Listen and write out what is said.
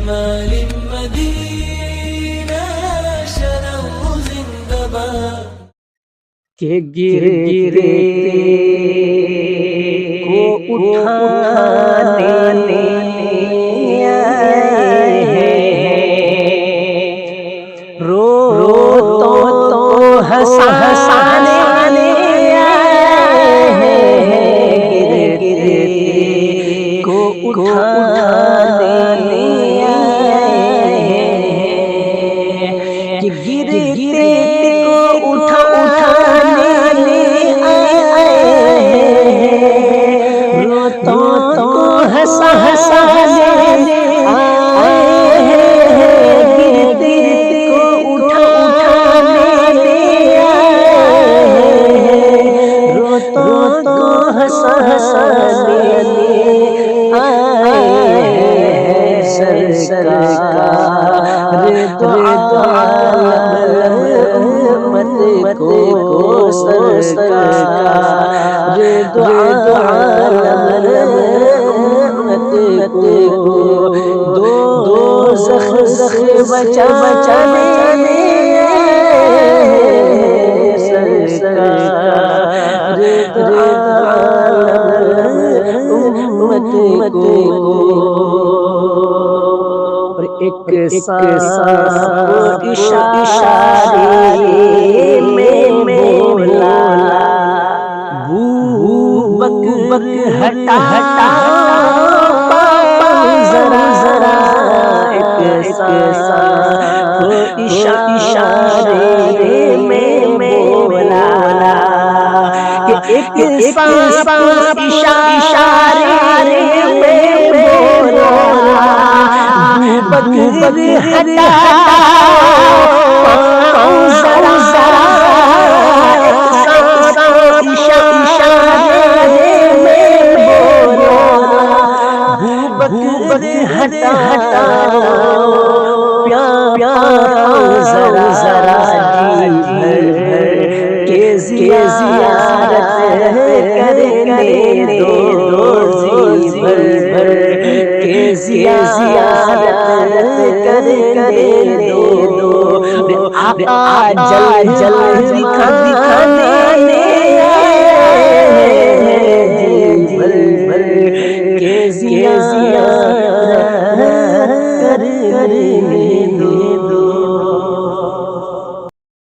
جمال مدینہ شنو زندہ باد کہ گرتے کو اٹھانے آئے ہیں، رو تو ہنسانے آئے ہیں، گرتے کو اٹھانے آئے ہیں، کہ گرتے کو اٹھانے آئے ہیں، روتوں کو ہنسانے آئے ہیں، گرتے کو اٹھانے آئے ہیں، روتوں کو ہنسانے آئے ہیں، سرکار دو عالم امت کو، سرکار دو عالم امت کو، دوزخ بچانے سرکار دو عالم امت کو، اور ایک سانپ اشارے میں بولا، بک ہٹا ذرا، ایک سانپ اشارے میں بولا، کہ ایک سانپ اشارے میں بولا، بک ہٹا ذرا، ایک سانپ اشارے میں بولا، بک ہٹا ذرا جی بھر کے زیارت کرنے دو، جی بھر کے زیارت کرنے دو، آقا جل دکھانے